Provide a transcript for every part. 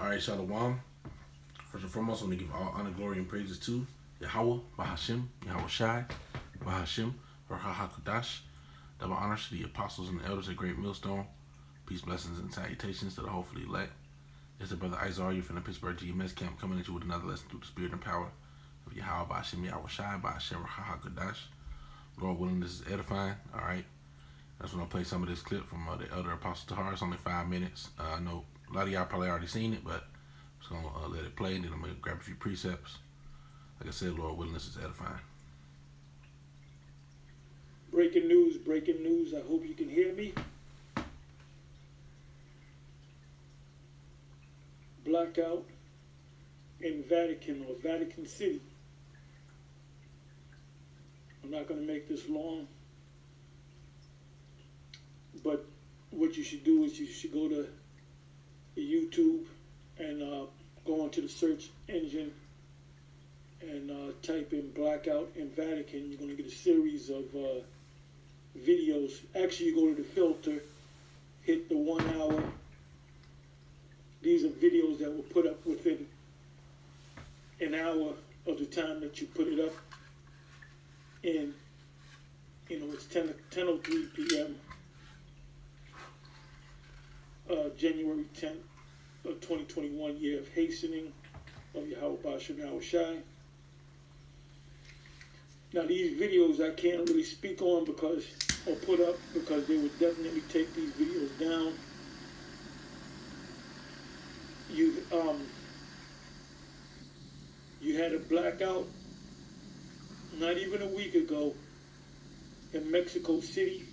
All right, Shalom. First and foremost, I want to give all honor, glory, and praises to Yahweh, Bahashim, Yahweh Shai, Bahashim, or HaHaKadosh. Double honors to the apostles and the elders at Great Millstone. Peace, blessings, and salutations to the hopefully elect. It's the brother Isaiah from the Pittsburgh GMS camp coming at you with another lesson through the spirit and power of Yahweh, Bahashim, Yahweh Shai, Bahashim, or HaHaKadosh. Lord willing, this is edifying. All right. That's when I play some of this clip from the elder Apostle Tahar. It's only 5 minutes. I know a lot of y'all probably already seen it, but I'm just going to let it play, and then I'm going to grab a few precepts. Like I said, Lord willing, this is edifying. Breaking news, breaking news. I hope you can hear me. Blackout in Vatican or Vatican City. I'm not going to make this long, but what you should do is you should go to YouTube and go into the search engine and type in Blackout in Vatican. You're going to get a series of videos. Actually, you go to the filter, hit the 1 hour. These are videos that were put up within an hour of the time that you put it up in. You know, it's 10:03 p.m. January 10th of 2021, year of hastening of Yahweh Bashim Yahweh Shai. Now these videos I can't really speak on or put up because they would definitely take these videos down. You had a blackout not even a week ago in Mexico City,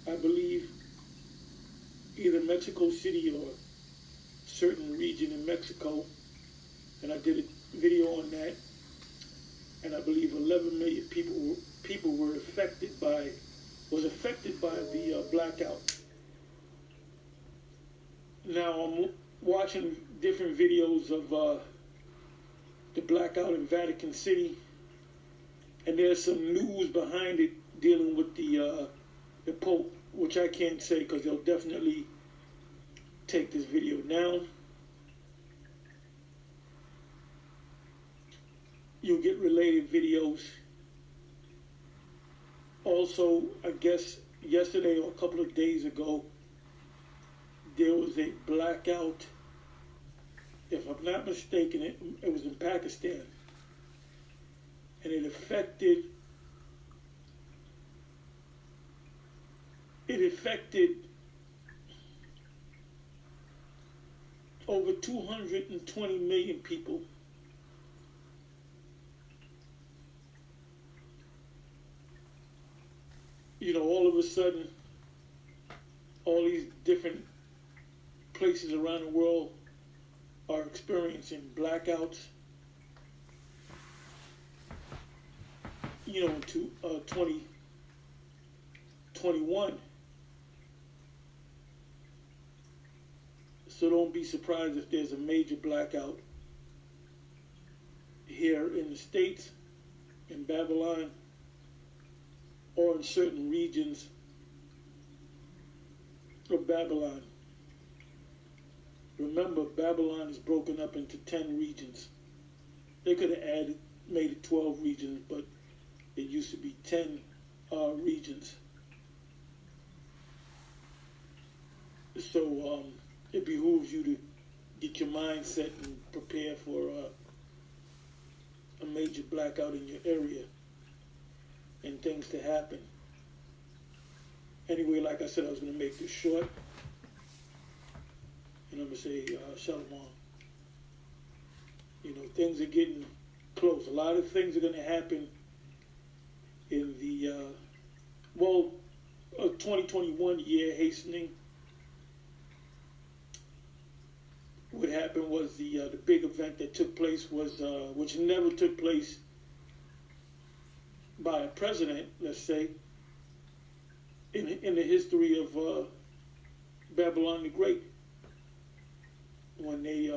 I believe. Either Mexico City or certain region in Mexico, and I did a video on that, and I believe 11 million people were affected by the blackout. Now I'm watching different videos of the blackout in Vatican City, and there's some news behind it dealing with the Pope, which I can't say because they'll definitely take this video down. You'll get related videos. Also, I guess yesterday or a couple of days ago, there was a blackout. If I'm not mistaken, it was in Pakistan. And it affected over 220 million people. You know, all of a sudden, all these different places around the world are experiencing blackouts. You know, to 2021. So don't be surprised if there's a major blackout here in the States, in Babylon, or in certain regions of Babylon. Remember, Babylon is broken up into 10 regions. They could have made it 12 regions, but it used to be 10 regions. So it behooves you to get your mindset and prepare for a major blackout in your area and things to happen. Anyway, like I said, I was going to make this short. And I'm going to say Shalom. You know, things are getting close. A lot of things are going to happen in the 2021 year hastening. What happened was the big event that took place was, which never took place by a president, let's say, in the history of Babylon the Great, when they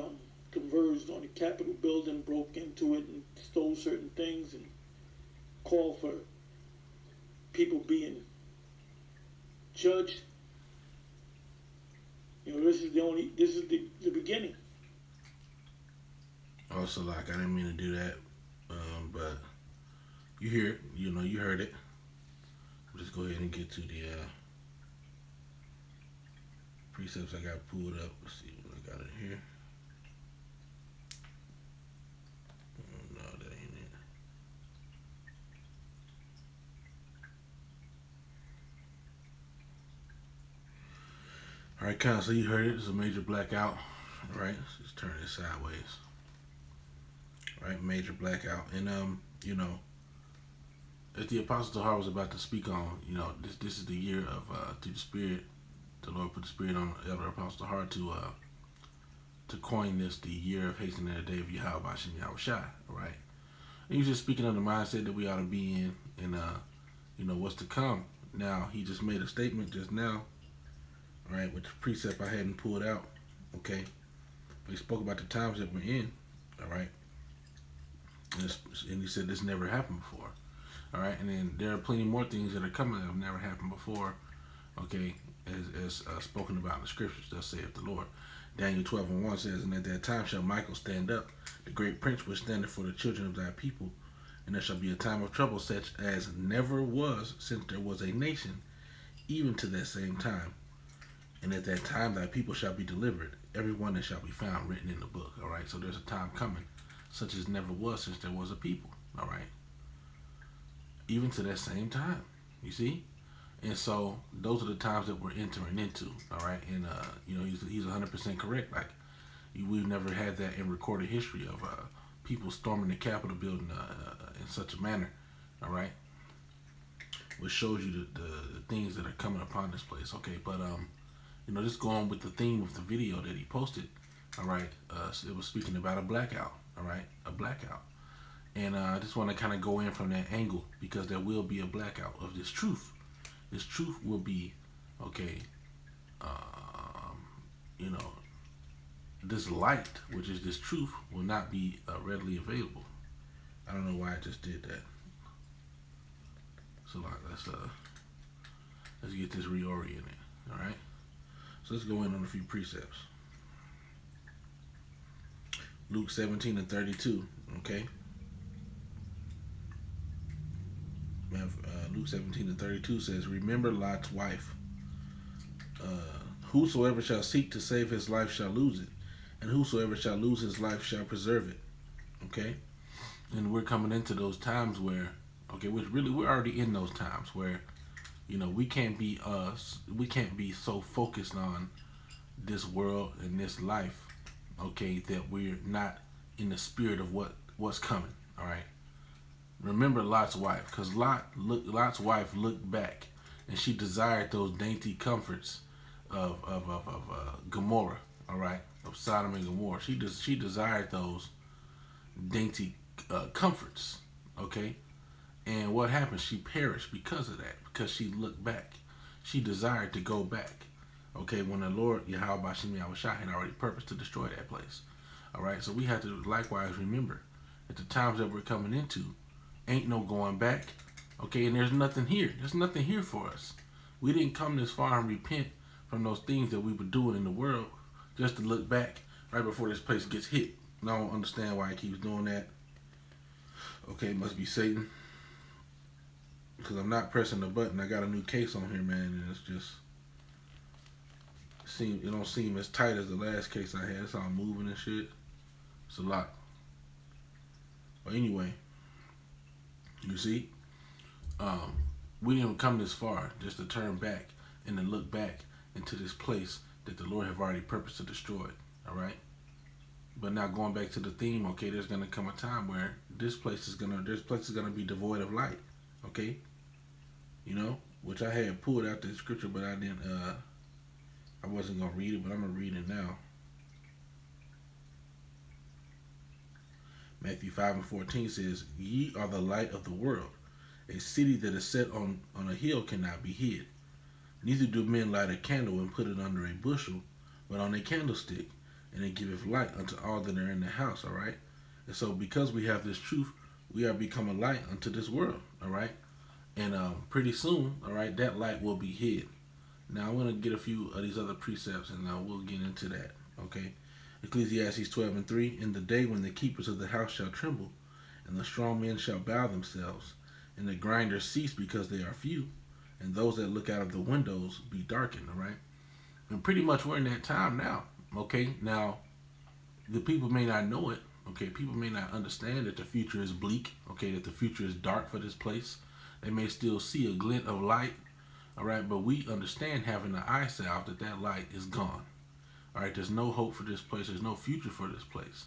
converged on the Capitol building, broke into it and stole certain things and called for people being judged. You know, this is the beginning. Also, like, I didn't mean to do that, but you hear it. You heard it. We'll just go ahead and get to the precepts I got pulled up. Let's see what I got in here. No, that ain't it. All right, kind of. So you heard it. It's a major blackout. All right, let's just turn it sideways. All right, major blackout, and as the Apostle Tahar was about to speak on, this is the year of through the Spirit. The Lord put the Spirit on Elder Apostle Tahar to coin this the year of hastening the day of Yahweh Bashem Yahweh Shai. All right, and he's just speaking on the mindset that we ought to be in, and what's to come. Now he just made a statement just now. All right, which precept I hadn't pulled out. Okay, but he spoke about the times that we're in. All right, and he said this never happened before. All right, and then there are plenty more things that are coming that have never happened before. Okay, as spoken about in the scriptures, thus saith the Lord. Daniel 12:1 says, "And at that time shall Michael stand up, the great prince which standeth for the children of thy people, and there shall be a time of trouble such as never was since there was a nation, even to that same time. And at that time thy people shall be delivered, every one that shall be found written in the book." All right, so there's a time coming, such as never was since there was a people. All right, even to that same time. You see, and so those are the times that we're entering into. All right, and he's 100% correct. Like we've never had that in recorded history of people storming the Capitol building in such a manner. All right, which shows you the things that are coming upon this place. Okay, but just going with the theme of the video that he posted. All right, it was speaking about a blackout. All right, a blackout. And I just want to kind of go in from that angle because there will be a blackout of this truth. This truth will be, okay, this light, which is this truth, will not be readily available. I don't know why I just did that. So let's get this reoriented. All right. So let's go in on a few precepts. Luke 17:32. Okay. Luke 17:32 says, "Remember Lot's wife. Whosoever shall seek to save his life shall lose it, and whosoever shall lose his life shall preserve it." Okay, and we're coming into those times where, which really we're already in those times where, we can't be us. We can't be so focused on this world and this life, okay, that we're not in the spirit of what's coming. All right. Remember Lot's wife, because Lot's wife looked back, and she desired those dainty comforts of Gomorrah, all right, of Sodom and Gomorrah. She desired those dainty comforts, okay. And what happened? She perished because of that, because she looked back. She desired to go back, okay, when the Lord Yahweh Bashem Yahweh Shai had already purposed to destroy that place, all right. So we have to likewise remember at the times that we're coming into. Ain't no going back, okay, and there's nothing here. There's nothing here for us. We didn't come this far and repent from those things that we were doing in the world just to look back right before this place gets hit. And I don't understand why he keeps doing that. Okay, it must be Satan. Because I'm not pressing the button. I got a new case on here, man, and it's just it don't seem as tight as the last case I had. It's all moving and shit. It's a lot. But anyway. You see, we didn't come this far just to turn back and to look back into this place that the Lord have already purposed to destroy. All right. But now going back to the theme, okay, there's gonna come a time where this place is gonna be devoid of light. Okay, which I had pulled out the scripture, but I didn't. I wasn't gonna read it, but I'm gonna read it now. Matthew 5:14 says, "Ye are the light of the world. A city that is set on a hill cannot be hid. Neither do men light a candle and put it under a bushel, but on a candlestick, and it giveth light unto all that are in the house." All right. And so because we have this truth, we are becoming light unto this world. All right. And pretty soon, all right, that light will be hid. Now I'm going to get a few of these other precepts, and we'll get into that. Okay. Ecclesiastes 12:3. In the day when the keepers of the house shall tremble, and the strong men shall bow themselves, and the grinders cease because they are few, and those that look out of the windows be darkened. All right, and pretty much we're in that time now. Okay, now the people may not know it. Okay, people may not understand that the future is bleak. Okay, that the future is dark for this place. They may still see a glint of light. All right, but we understand having the eye salve that that light is gone. All right, there's no hope for this place. There's no future for this place.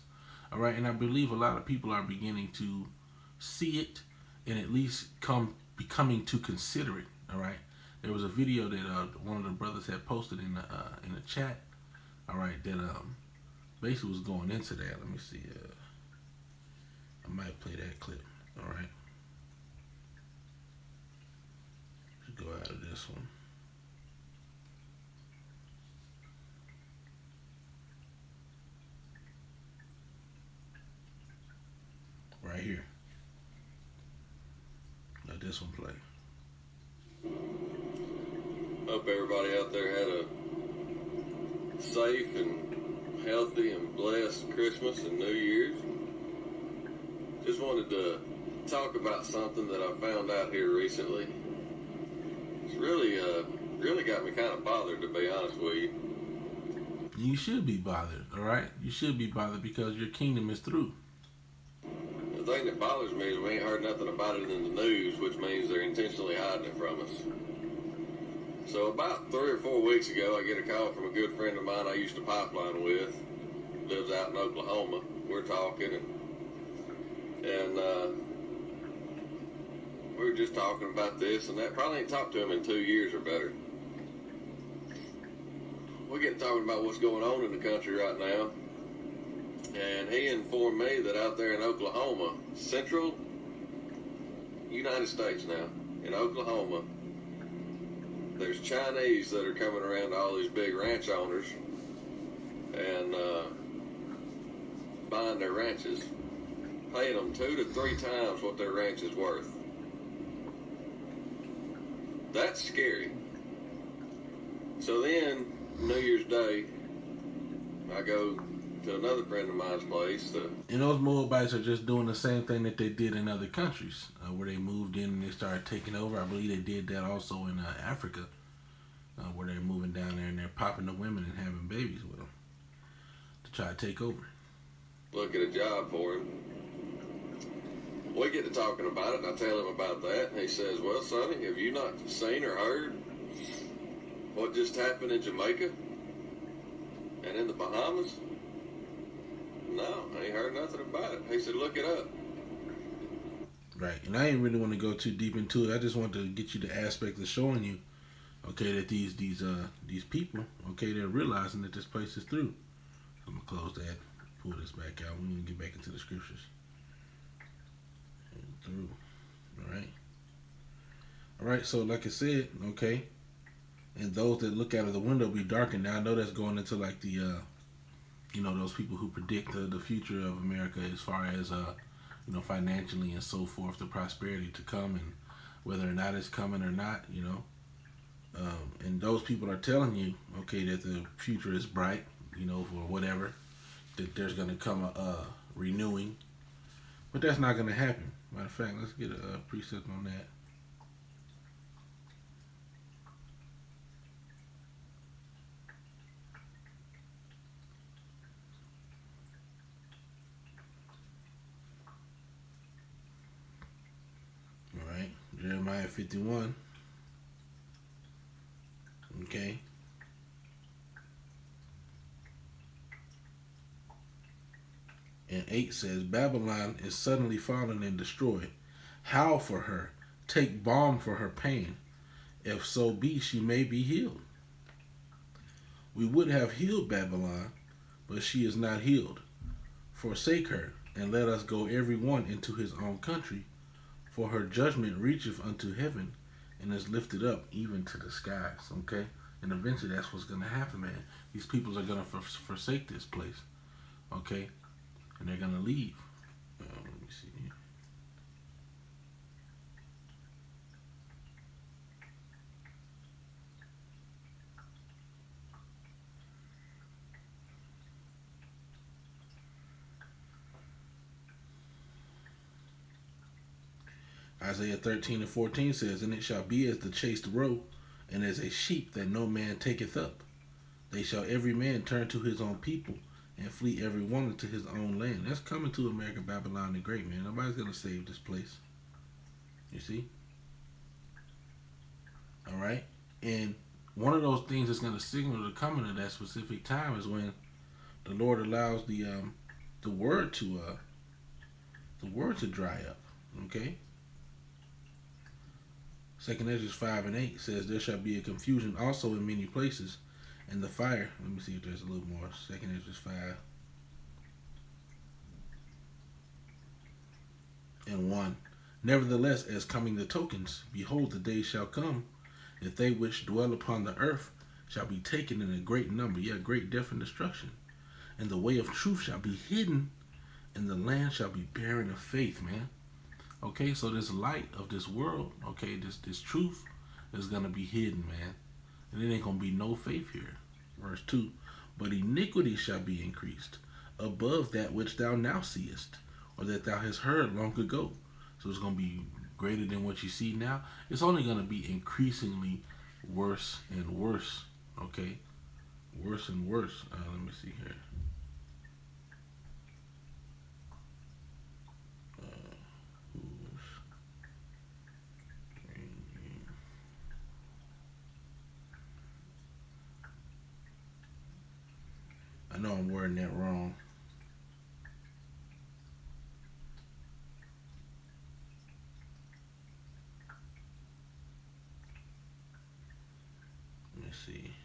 All right, and I believe a lot of people are beginning to see it and at least becoming to consider it. All right, there was a video that one of the brothers had posted in the chat. All right, that basically was going into that. Let me see. I might play that clip. All right, let's go out of this one. Right here. Let this one play. Hope everybody out there had a safe and healthy and blessed Christmas and New Year's. Just wanted to talk about something that I found out here recently. It's really got me kind of bothered, to be honest with you. You should be bothered, all right? You should be bothered because your kingdom is through. The thing that bothers me is we ain't heard nothing about it in the news, which means they're intentionally hiding it from us. So about 3 or 4 weeks ago, I get a call from a good friend of mine I used to pipeline with, lives out in Oklahoma. We're talking, and we were just talking about this and that. Probably ain't talked to him in 2 years or better. We get talking about what's going on in the country right now. And he informed me that out there in Oklahoma, central United States now, in Oklahoma, there's Chinese that are coming around to all these big ranch owners and buying their ranches, paying them 2 to 3 times what their ranch is worth. That's scary. So then, New Year's Day, I go to another friend of mine's place. And those Moabites are just doing the same thing that they did in other countries, where they moved in and they started taking over. I believe they did that also in Africa, where they're moving down there and they're popping the women and having babies with them to try to take over. Look at a job for him. We get to talking about it, and I tell him about that, and he says, "Well, Sonny, have you not seen or heard what just happened in Jamaica and in the Bahamas?" No, I ain't heard nothing about it. He said, "Look it up." Right, and I ain't really want to go too deep into it. I just want to get you the aspect of showing you, okay, that these people, okay, they're realizing that this place is through. So I'm gonna close that, pull this back out. We're gonna get back into the scriptures. And through, all right. So like I said, okay, and those that look out of the window be darkened. Now I know that's going into like the those people who predict the future of America as far as financially and so forth, the prosperity to come, and whether or not it's coming or not, and those people are telling you, okay, that the future is bright, for whatever, that there's going to come a renewing, but that's not going to happen. Matter of fact, let's get a precept on that. Jeremiah 51. Okay. And 8 says, Babylon is suddenly fallen and destroyed. Howl for her. Take balm for her pain. If so be she may be healed. We would have healed Babylon, but she is not healed. Forsake her, and let us go every one into his own country. For her judgment reacheth unto heaven, and is lifted up even to the skies. Okay? And eventually that's what's going to happen, man. These people are going to forsake this place. Okay? And they're going to leave. Let me see here. Isaiah 13:14 says, "And it shall be as the chased roe, and as a sheep that no man taketh up. They shall every man turn to his own people, and flee every one into his own land." That's coming to America, Babylon the Great, man. Nobody's going to save this place. You see? All right? And one of those things that's going to signal the coming of that specific time is when the Lord allows the word to dry up. Okay? 2 Ezra 5:8 says, "There shall be a confusion also in many places, and the fire." Let me see if there's a little more. 2 Ezra 5:1. "Nevertheless, as coming the tokens, behold, the days shall come, that they which dwell upon the earth shall be taken in a great number, yet great death and destruction. And the way of truth shall be hidden, and the land shall be barren of faith," man. Okay, so this light of this world, okay, this truth is gonna be hidden, man. And it ain't gonna be no faith here. Verse 2. "But iniquity shall be increased above that which thou now seest, or that thou hast heard long ago." So it's gonna be greater than what you see now. It's only gonna be increasingly worse and worse. Okay? Worse and worse. Let me see here. I know I'm wording that wrong. Let me see.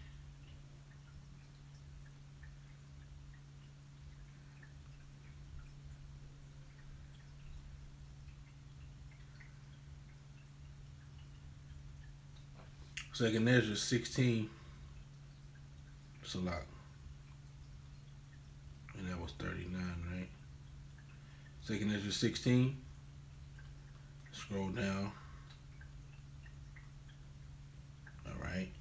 Second Ezra 16. It's a lot. And that was 39, right? Second Ezra 16. Scroll down. All right.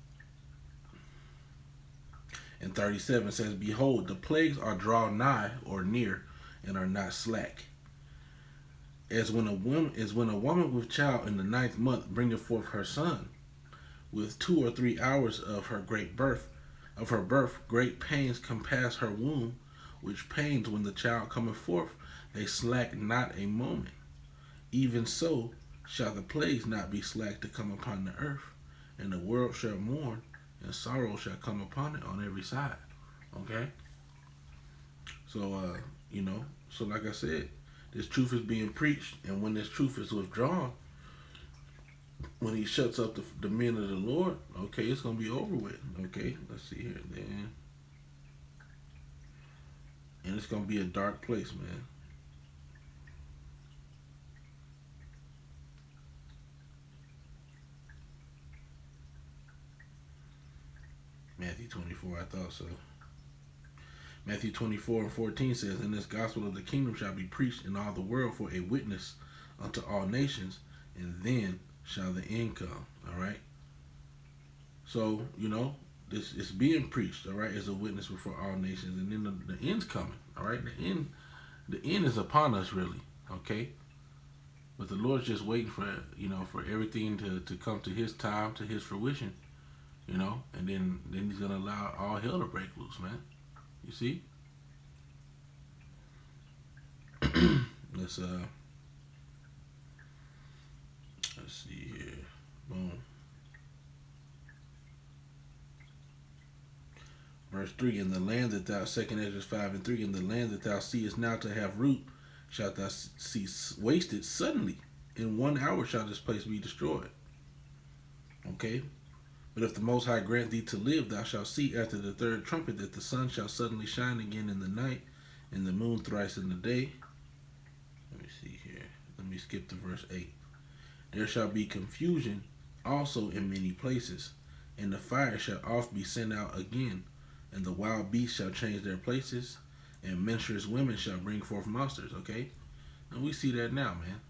And 37 says, "Behold, the plagues are drawn nigh or near, and are not slack. As when a woman with child in the 9th month bringeth forth her son, with 2 or 3 hours of her birth, great pains compass her womb, which pains when the child cometh forth, they slack not a moment. Even so shall the plagues not be slack to come upon the earth, and the world shall mourn, and sorrow shall come upon it on every side." Okay? So, so like I said, this truth is being preached, and when this truth is withdrawn, when he shuts up the men of the Lord, okay, it's going to be over with. Okay? Let's see here, then. And it's going to be a dark place, man. Matthew 24, I thought so. Matthew 24:14 says, "And this gospel of the kingdom shall be preached in all the world for a witness unto all nations, and then shall the end come." All right? So, this is being preached, all right, as a witness before all nations, and then the end's coming, all right? The end is upon us, really, okay? But the Lord's just waiting for everything to come to his time, to his fruition, and then he's going to allow all hell to break loose, man. You see? Let's see here. Boom. Verse 3, "In the land that thou," 2 Ezra 5:3, "in the land that thou seest now to have root, shalt thou see wasted suddenly. In 1 hour shall this place be destroyed." Okay? "But if the Most High grant thee to live, thou shalt see after the 3rd trumpet that the sun shall suddenly shine again in the night, and the moon thrice in the day." Let me see here. Let me skip to verse 8. "There shall be confusion also in many places, and the fire shall oft be sent out again, and the wild beasts shall change their places, and menstruous women shall bring forth monsters." Okay? And we see that now, man.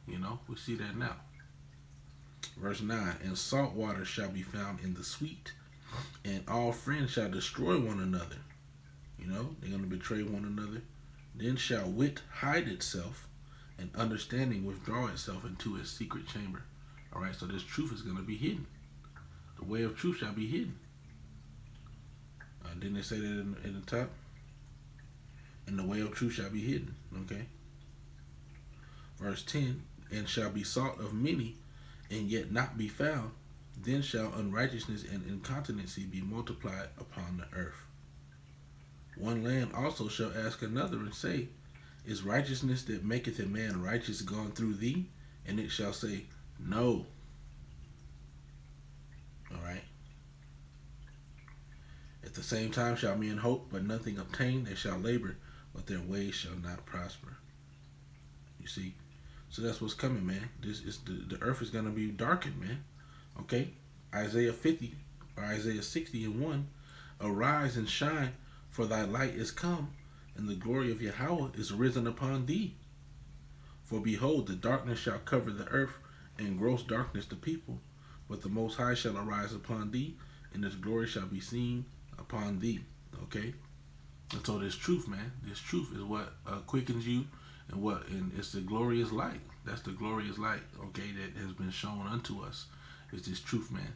We see that now. Verse 9, "And salt water shall be found in the sweet, and all friends shall destroy one another." They're going to betray one another. "Then shall wit hide itself, and understanding withdraw itself into its secret chamber. All right, so this truth is going to be hidden. The way of truth shall be hidden. Didn't it say that in the top? And the way of truth shall be hidden. Okay. Verse 10, and shall be sought of many, and yet not be found. Then shall unrighteousness and incontinency be multiplied upon the earth. One land also shall ask another and say, is righteousness that maketh a man righteous gone through thee? And it shall say, no. All right. At the same time shall men hope, but nothing obtain. They shall labor, but their ways shall not prosper. You see? So that's what's coming, man. This is the earth is going to be darkened, man. Okay? Isaiah 50 or Isaiah 60:1. Arise and shine, for thy light is come, and the glory of Yahweh is risen upon thee. For behold, the darkness shall cover the earth, and gross darkness the people. But the Most High shall arise upon thee, and his glory shall be seen upon thee. Okay? And so this truth, man, this truth is what quickens you, and it's the glorious light. That's the glorious light, okay, that has been shown unto us. It's this truth, man.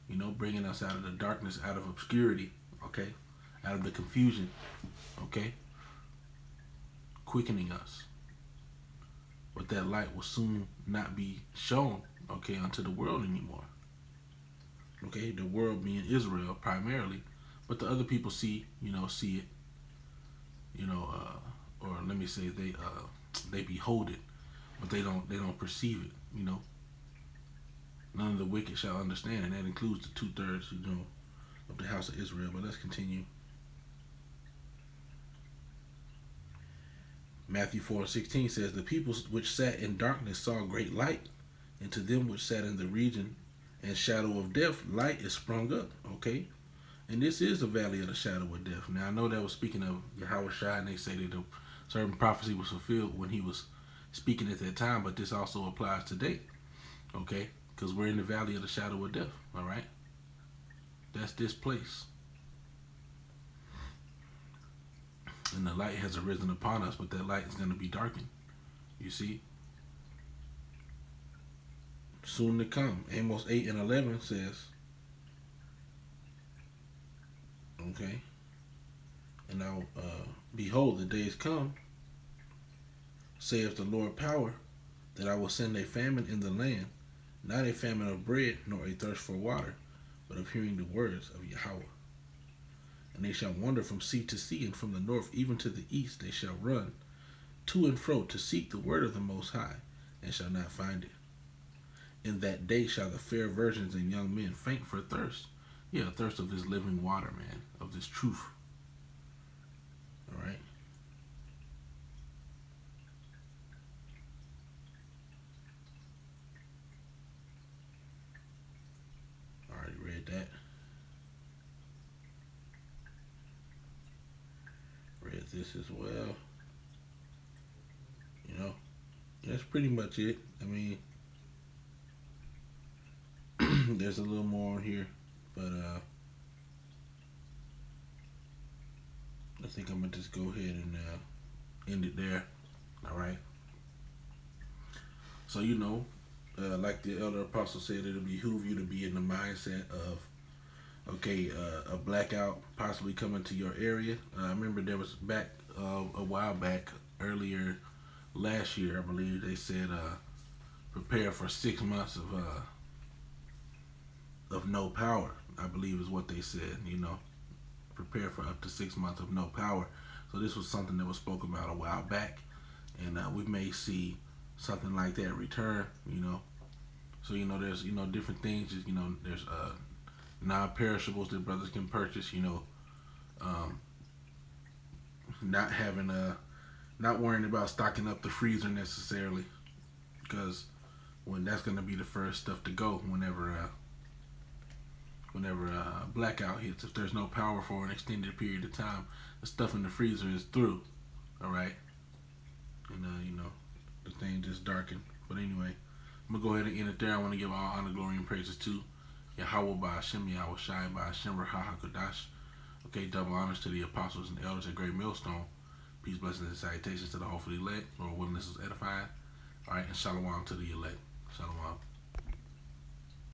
You know, bringing us out of the darkness, out of obscurity, okay, out of the confusion, okay, quickening us. But that light will soon not be shown, okay, unto the world anymore. Okay, the world being Israel primarily, but the other people see it, or let me say they behold it, but they don't perceive it. None of the wicked shall understand, and that includes the 2/3, of the house of Israel. But let's continue. Matthew 4:16 says, the people which sat in darkness saw great light, and to them which sat in the region and shadow of death, light is sprung up. Okay, and this is the valley of the shadow of death. Now I know that was speaking of Yahweh Shai, and they say that a certain prophecy was fulfilled when he was speaking at that time, but this also applies today. Okay, because we're in the valley of the shadow of death. All right, that's this place, and the light has arisen upon us, but that light is going to be darkened. You see, soon to come. Amos 8:11 says, okay, and now behold, the days come, saith the Lord power, that I will send a famine in the land, not a famine of bread, nor a thirst for water, but of hearing the words of Yahweh. And they shall wander from sea to sea, and from the north even to the east they shall run to and fro to seek the word of the Most High, and shall not find it. In that day shall the fair virgins and young men faint for thirst. Yeah, thirst of this living water, man, of this truth. All right. Already read that. Read this as well. That's pretty much it. I mean, there's a little more on here, but I think I'm gonna just go ahead and end it there. All right. So like the elder apostle said, it'll behoove you to be in the mindset of, okay, a blackout possibly coming to your area. I remember there was back a while back, earlier last year, I believe they said prepare for 6 months of no power. I believe is what they said. Prepare for up to 6 months of no power. So this was something that was spoken about a while back, and we may see something like that return. So there's different things. There's non-perishables that brothers can purchase. Not having not worrying about stocking up the freezer necessarily, because when that's going to be the first stuff to go whenever blackout hits. If there's no power for an extended period of time, the stuff in the freezer is through. All right, and the thing just darkened. But anyway, I'm gonna go ahead and end it there. I want to give all honor, glory, and praises to Yahweh by Hashem, Yahweh Shai by Hashem, Raha HaKodash. Okay, double honors to the apostles and elders at Great Millstone. Peace, blessings, and salutations to the hopefully elect. Lord willing, this was edifying. All right, and shalom to the elect.